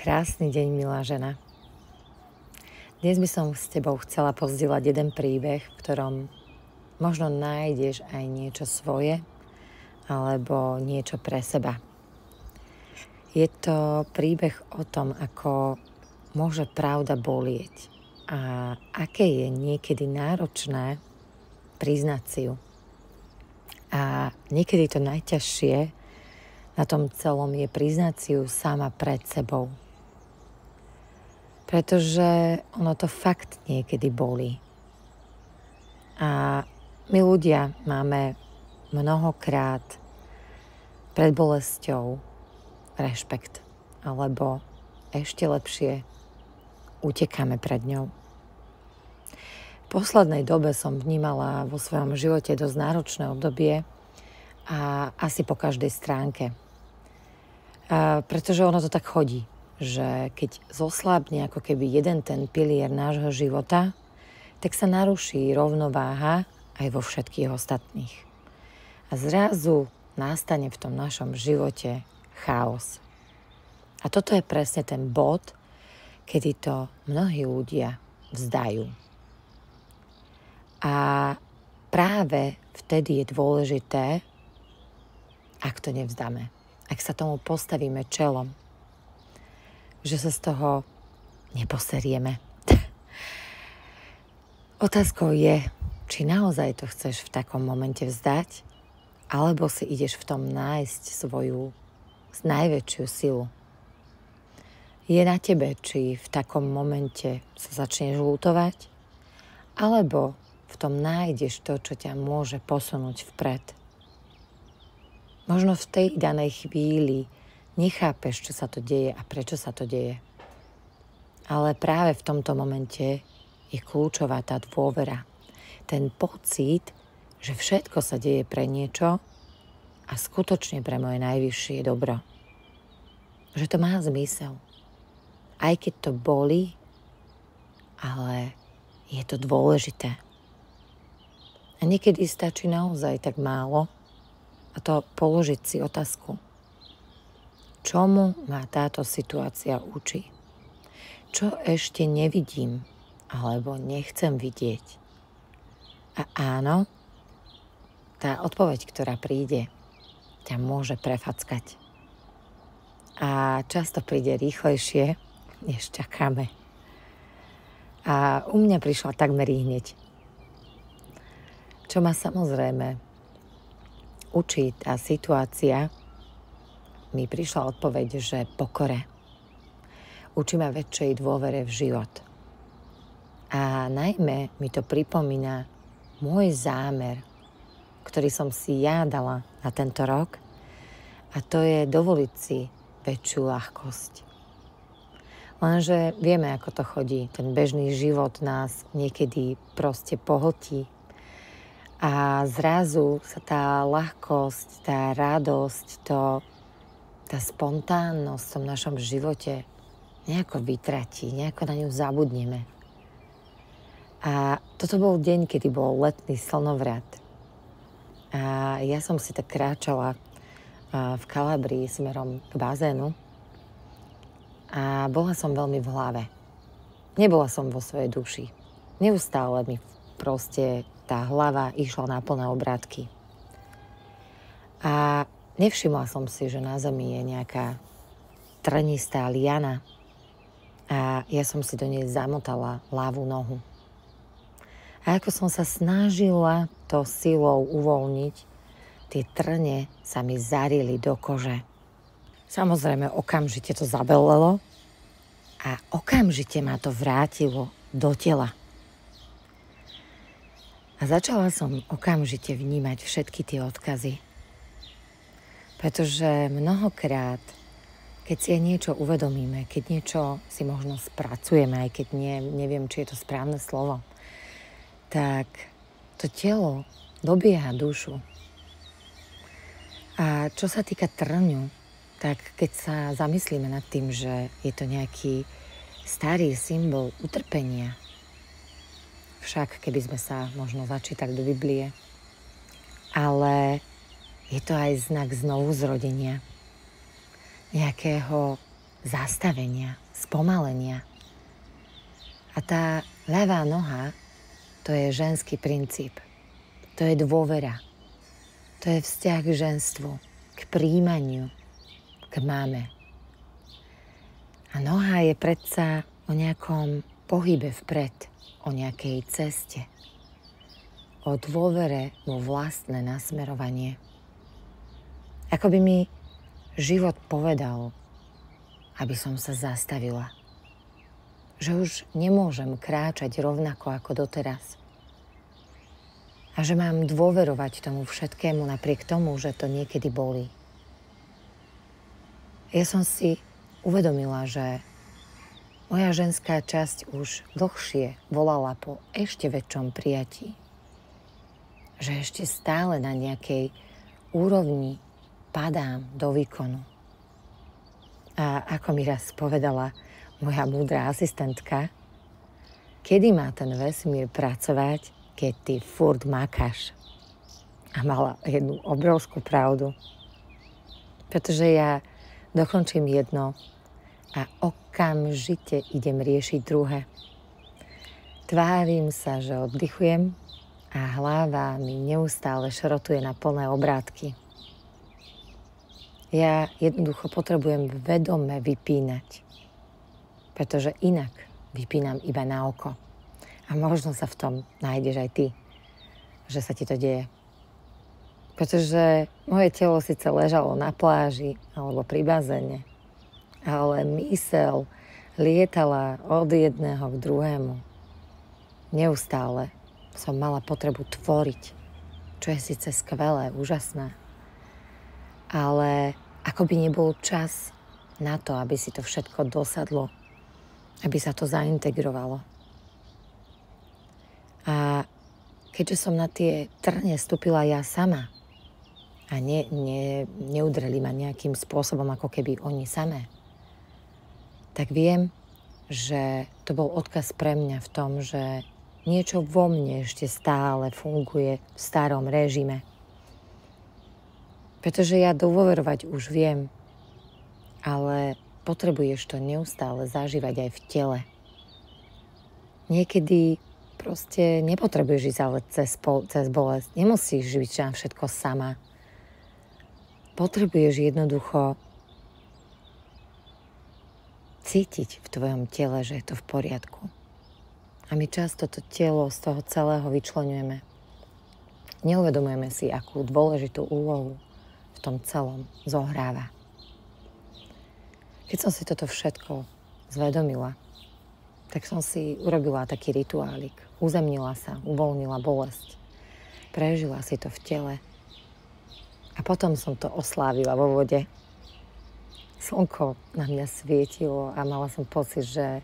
Krásny deň, milá žena. Dnes by som s tebou chcela pozdieľať jeden príbeh, v ktorom možno nájdeš aj niečo svoje alebo niečo pre seba. Je to príbeh o tom, ako môže pravda bolieť a aké je niekedy náročné priznať si ju. A niekedy to najťažšie na tom celom je priznať si ju sama pred sebou. Pretože ono to fakt niekedy bolí. A my ľudia máme mnohokrát pred bolesťou rešpekt. Alebo ešte lepšie utekáme pred ňou. V poslednej dobe som vnímala vo svojom živote dosť náročné obdobie a asi po každej stránke. Pretože ono to tak chodí, že keď zoslábne ako keby jeden ten pilier nášho života, tak sa naruší rovnováha aj vo všetkých ostatných. A zrazu nastane v tom našom živote chaos. A toto je presne ten bod, kedy to mnohí ľudia vzdajú. A práve vtedy je dôležité, ak to nevzdáme, ak sa tomu postavíme čelom, že sa z toho neposerieme. Otázkou je, či naozaj to chceš v takom momente vzdať, alebo si ideš v tom nájsť svoju najväčšiu silu. Je na tebe, či v takom momente sa začneš ľutovať, alebo v tom nájdeš to, čo ťa môže posunúť vpred. Možno v tej danej chvíli nechápeš, čo sa to deje a prečo sa to deje. Ale práve v tomto momente je kľúčová tá dôvera. Ten pocit, že všetko sa deje pre niečo a skutočne pre moje najvyššie dobro. Že to má zmysel. Aj keď to bolí, ale je to dôležité. A niekedy stačí naozaj tak málo a to položiť si otázku. Čomu ma táto situácia učí? Čo ešte nevidím alebo nechcem vidieť? A áno, tá odpoveď, ktorá príde, ťa môže prefackať. A často príde rýchlejšie, než čakáme. A u mňa prišla takmer hneď. Čo ma samozrejme učí tá situácia, mi prišla odpoveď, že pokore. Učí ma väčšej dôvere v život. A najmä mi to pripomína môj zámer, ktorý som si ja dala na tento rok, a to je dovoliť si väčšiu ľahkosť. Lenže vieme, ako to chodí. Ten bežný život nás niekedy proste pohltí. A zrazu sa tá ľahkosť, tá radosť, tá spontánnosť v tom našom živote nejako vytratí, nejako na ňu zabudneme. A toto bol deň, kedy bol letný slnovrat. A ja som si tak kráčala v Kalabrii smerom k bazénu a bola som veľmi v hlave. Nebola som vo svojej duši. Neustále mi proste tá hlava išla na plné obrátky. A nevšimla som si, že na zemi je nejaká trnistá liana a ja som si do nej zamotala ľavú nohu. A ako som sa snažila to silou uvoľniť, tie trne sa mi zarili do kože. Samozrejme, okamžite to zabelelo a okamžite ma to vrátilo do tela. A začala som okamžite vnímať všetky tie odkazy. Pretože mnohokrát, keď si niečo uvedomíme, keď niečo si možno spracujeme, aj keď neviem, či je to správne slovo, tak to telo dobieha dušu. A čo sa týka trňu, tak keď sa zamyslíme nad tým, že je to nejaký starý symbol utrpenia, však keby sme sa možno začítali do Biblie, ale je to aj znak znovuzrodenia, nejakého zastavenia, spomalenia. A tá ľavá noha, to je ženský princíp. To je dôvera. To je vzťah k ženstvu, k príjmaniu, k mame. A noha je predsa o nejakom pohybe vpred, o nejakej ceste, o dôvere vo vlastné nasmerovanie. Ako by mi život povedal, aby som sa zastavila. Že už nemôžem kráčať rovnako ako doteraz. A že mám dôverovať tomu všetkému napriek tomu, že to niekedy bolí. Ja som si uvedomila, že moja ženská časť už dlhšie volala po ešte väčšom prijatí. Že ešte stále na nejakej úrovni padám do výkonu. A ako mi raz povedala moja múdra asistentka, kedy má ten vesmír pracovať, keď ty furt makáš. A mala jednu obrovskú pravdu. Pretože ja dokončím jedno a okamžite idem riešiť druhé. Tvárim sa, že oddychujem a hlava mi neustále šrotuje na plné obrátky. Ja jednoducho potrebujem vedome vypínať. Pretože inak vypínam iba na oko. A možno sa v tom nájdeš aj ty, že sa ti to deje. Pretože moje telo síce ležalo na pláži alebo pri bazéne, ale myseľ lietala od jedného k druhému. Neustále som mala potrebu tvoriť, čo je síce skvelé, úžasné. Ale ako by nebol čas na to, aby si to všetko dosadlo, aby sa to zaintegrovalo. A keďže som na tie trne vstúpila ja sama a neudreli ma nejakým spôsobom, ako keby oni samé, tak viem, že to bol odkaz pre mňa v tom, že niečo vo mne ešte stále funguje v starom režime. Pretože ja dôverovať už viem, ale potrebuješ to neustále zažívať aj v tele. Niekedy proste nepotrebuješ ísť ale cez bolesť. Nemusíš žiť na všetko sama. Potrebuješ jednoducho cítiť v tvojom tele, že je to v poriadku. A my často to telo z toho celého vyčleňujeme. Neuvedomujeme si, akú dôležitú úlohu v tom celom zohráva. Keď som si toto všetko zvedomila, tak som si urobila taký rituálik. Uzemnila sa, uvoľnila bolesť. Prežila si to v tele. A potom som to oslávila vo vode. Slnko na mňa svietilo a mala som pocit, že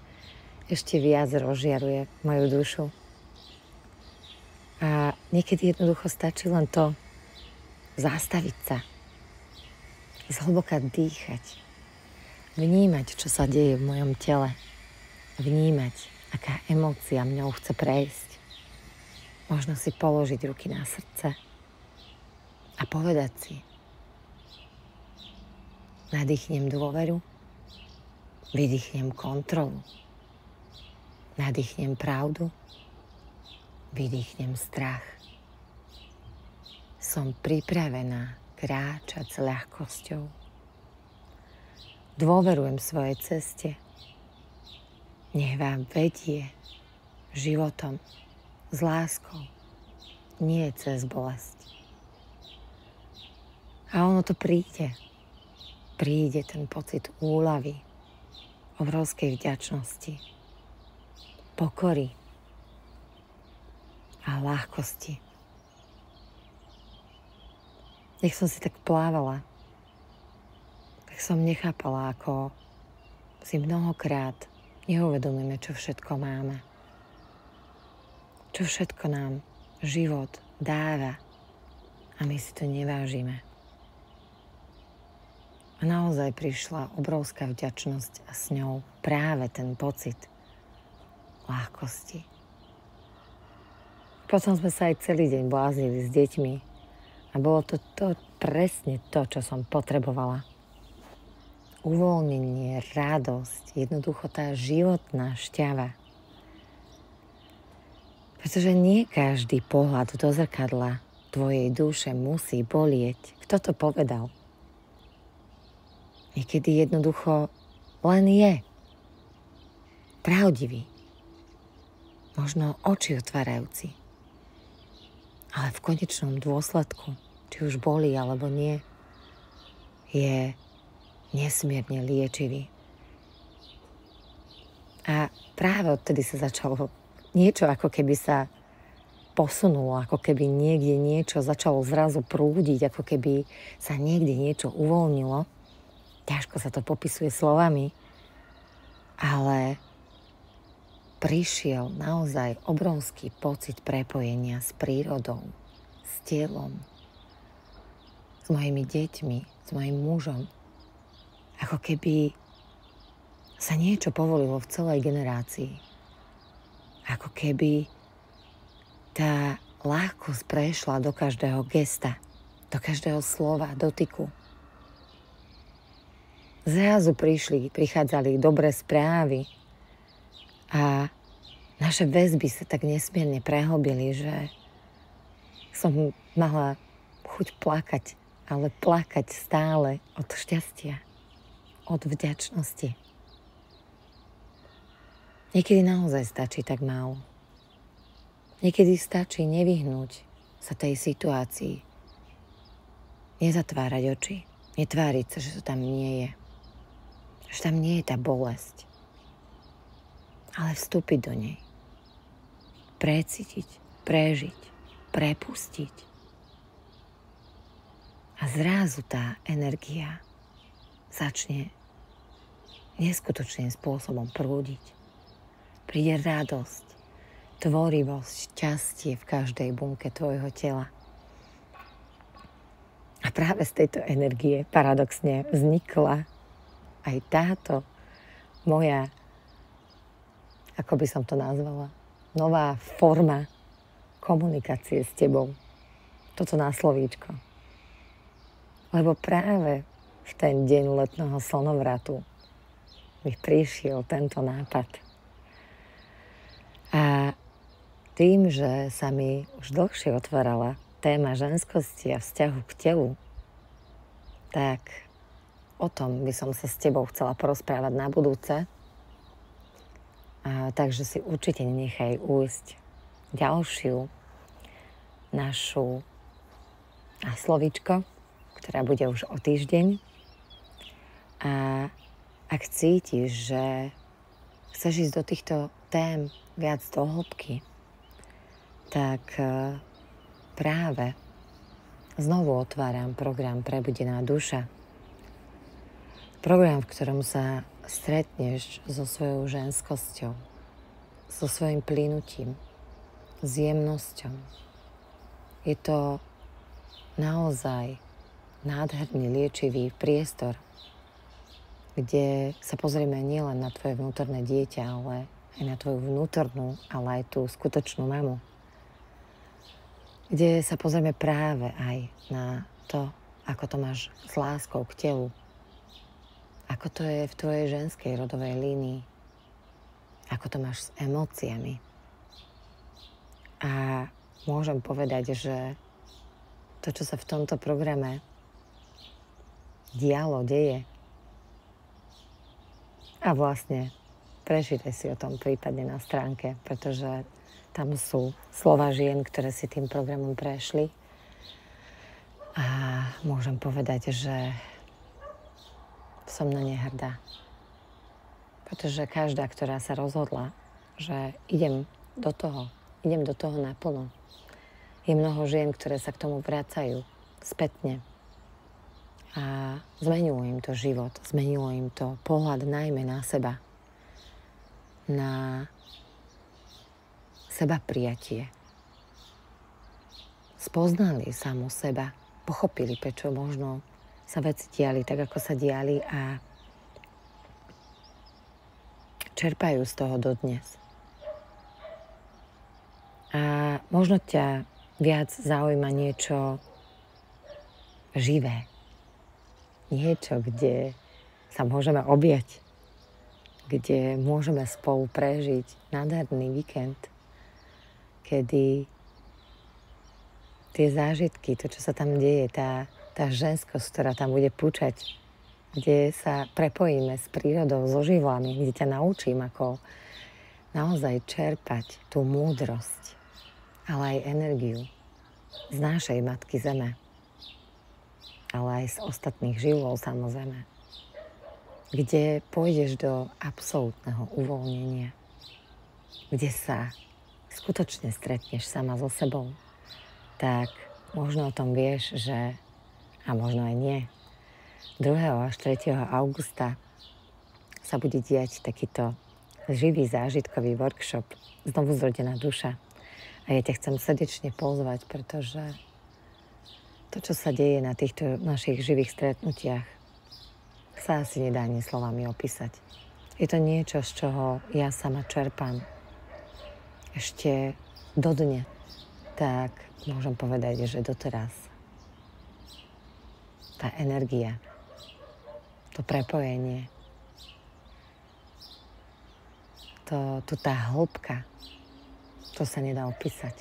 ešte viac rozžiaruje moju dušu. A niekedy jednoducho stačí len to zastaviť sa. Zhlboka dýchať. Vnímať, čo sa deje v mojom tele. Vnímať, aká emócia mňou chce prejsť. Možno si položiť ruky na srdce a povedať si: nadýchnem dôveru, vydýchnem kontrolu, nadýchnem pravdu, vydýchnem strach. Som pripravená kráčať s ľahkosťou. Dôverujem svojej ceste. Nech vám vedie životom s láskou, nie cez bolesť. A ono to príde. Príde ten pocit úľavy, obrovskej vďačnosti, pokory a ľahkosti. Nech som si tak plávala, tak som nechápala, ako si mnohokrát neuvedomíme, čo všetko máme. Čo všetko nám život dáva a my si to nevážime. A naozaj prišla obrovská vďačnosť a s ňou práve ten pocit ľahkosti. Potom sme sa aj celý deň bláznili s deťmi a bolo to presne to, čo som potrebovala. uvoľnenie, radosť, jednoducho tá životná šťava. Pretože nie každý pohľad do zrkadla tvojej duše musí bolieť. Kto to povedal? Niekedy jednoducho len je pravdivý. Možno oči otvárajúci. Ale v konečnom dôsledku, či už bolí alebo nie, je nesmierne liečivý. A práve odtedy sa začalo niečo, ako keby sa posunulo, ako keby niekde niečo začalo zrazu prúdiť, ako keby sa niekde niečo uvoľnilo. Ťažko sa to popisuje slovami, ale prišiel naozaj obrovský pocit prepojenia s prírodou, s telom, s mojimi deťmi, s mojim mužom. Ako keby sa niečo povolilo v celej generácii. Ako keby tá ľahkosť prešla do každého gesta, do každého slova, dotyku. Zrazu prichádzali dobré správy a naše väzby sa tak nesmierne prehlbili, že som mala chuť plakať, ale plakať stále od šťastia, od vďačnosti. Niekedy naozaj stačí tak málo. Niekedy stačí nevyhnúť sa tej situácii. Nezatvárať oči, netváriť sa, že to tam nie je. Že tam nie je tá bolesť. Ale vstúpiť do nej. Precítiť, prežiť, prepustiť. A zrazu tá energia začne neskutočným spôsobom prúdiť. Príde radosť, tvorivosť, šťastie v každej bunke tvojho tela. A práve z tejto energie paradoxne vznikla aj táto moja, ako by som to nazvala, nová forma komunikácie s tebou. Toto náslovíčko. Lebo práve v ten deň letného slnovratu mi prišiel tento nápad. A tým, že sa mi už dlhšie otvárala téma ženskosti a vzťahu k telu, tak o tom by som sa s tebou chcela porozprávať na budúce. Takže si určite nenechaj ujsť ďalšiu našu slovíčko, ktorá bude už o týždeň. A ak cítiš, že chceš ísť do týchto tém viac do hĺbky, tak práve znovu otváram program Prebudená duša. Program, v ktorom sa stretneš so svojou ženskosťou, so svojím plynutím, s jemnosťou. Je to naozaj nádherný liečivý priestor, kde sa pozrieme nielen na tvoje vnútorné dieťa, ale aj na tvoju vnútornú, ale aj tú skutočnú mamu. Kde sa pozrieme práve aj na to, ako to máš s láskou k telu. Ako to je v tvojej ženskej rodovej línii. Ako to máš s emóciami. A môžem povedať, že to, čo sa v tomto programe deje. A vlastne prečítaj si o tom prípadne na stránke, pretože tam sú slova žien, ktoré si tým programom prešli. A môžem povedať, že som na ne hrdá. Pretože každá, ktorá sa rozhodla, že idem do toho naplno. Je mnoho žien, ktoré sa k tomu vracajú spätne. A zmenilo im to život, zmenilo im to pohľad najmä na seba. Na seba prijatie. Spoznali samu seba, pochopili, prečo možno sa veci diali tak, ako sa diali a čerpajú z toho dodnes. A možno ťa viac zaujíma niečo živé. Niečo, kde sa môžeme objať, kde môžeme spolu prežiť nádherný víkend, kedy tie zážitky, to, čo sa tam deje, tá ženskosť, ktorá tam bude pučať, kde sa prepojíme s prírodou, so živlami, kde ťa naučím, ako naozaj čerpať tú múdrosť, ale aj energiu z našej Matky Zeme, ale aj z ostatných živlov samozrejme, kde pôjdeš do absolútneho uvoľnenia, kde sa skutočne stretneš sama so sebou, tak možno o tom vieš, že, a možno aj nie, 2. až 3. augusta sa bude diať takýto živý zážitkový workshop Znovu zrodená duša. A ja ťa chcem srdečne pozvať, pretože to, čo sa deje na týchto našich živých stretnutiach, sa asi nedá ani slovami opísať. Je to niečo, z čoho ja sama čerpám ešte dodne. Tak môžem povedať, že doteraz tá energia, to prepojenie, tá hĺbka, to sa nedá opísať.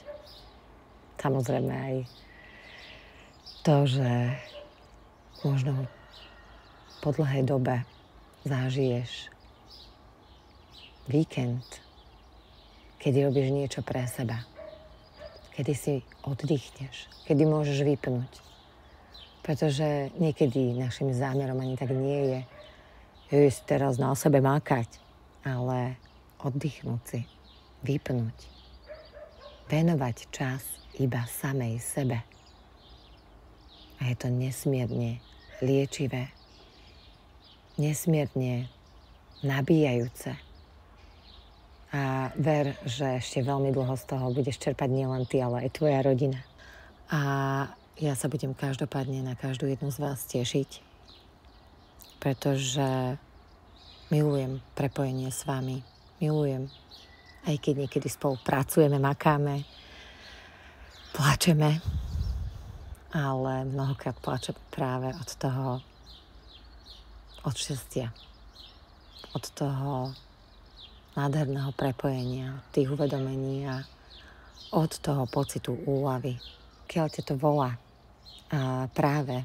Samozrejme aj to, že možno po dlhej dobe zažiješ víkend, kedy robíš niečo pre seba, kedy si oddychneš, kedy môžeš vypnúť. Pretože niekedy našim zámerom ani tak nie je ísť teraz na sebe mákať, ale oddychnúť si, vypnúť, venovať čas iba samej sebe. A je to nesmierne liečivé, nesmierne nabíjajúce. A ver, že ešte veľmi dlho z toho budeš čerpať nielen ty, ale aj tvoja rodina. A ja sa budem každopádne na každú jednu z vás tešiť, pretože milujem prepojenie s vami. Milujem, aj keď niekedy spolu pracujeme, makáme, plačeme, ale mnohokrát plačeme práve od toho, od šťastia, od toho nádherného prepojenia, od tých uvedomení a od toho pocitu úľavy. Keď ťa to volá, a práve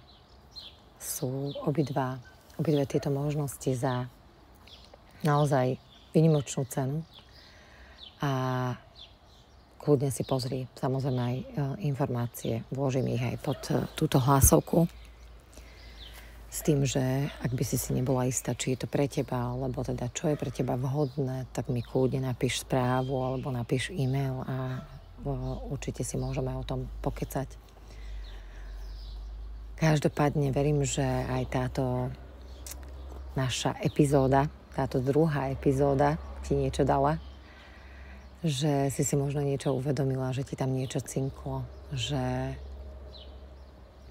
sú obidve tieto možnosti za naozaj výnimočnú cenu a kľudne si pozri, samozrejme aj informácie, vložím ich aj pod túto hlasovku s tým, že ak by si nebola istá, či je to pre teba, alebo teda čo je pre teba vhodné, tak mi kľudne napíš správu alebo napíš e-mail a určite si môžeme o tom pokecať. Každopádne verím, že aj táto naša epizóda, táto druhá epizóda ti niečo dala, že si možno niečo uvedomila, že ti tam niečo cinklo, že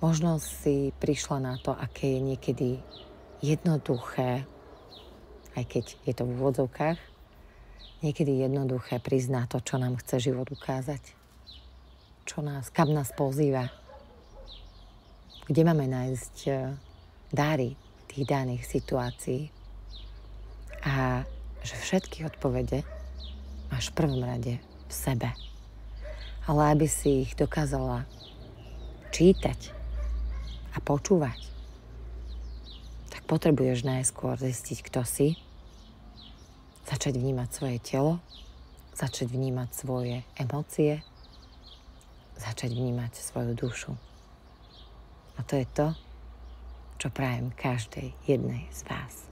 možno si prišla na to, aké je niekedy jednoduché, aj keď je to v úvodzovkách, niekedy jednoduché priznať to, čo nám chce život ukázať, kam nás pozýva, kde máme nájsť dary tých daných situácií a že všetky odpovede máš v prvom rade v sebe. Ale aby si ich dokázala čítať a počúvať, tak potrebuješ najskôr zistiť, kto si, začať vnímať svoje telo, začať vnímať svoje emócie, začať vnímať svoju dušu. A to je to, čo prajem každej jednej z vás.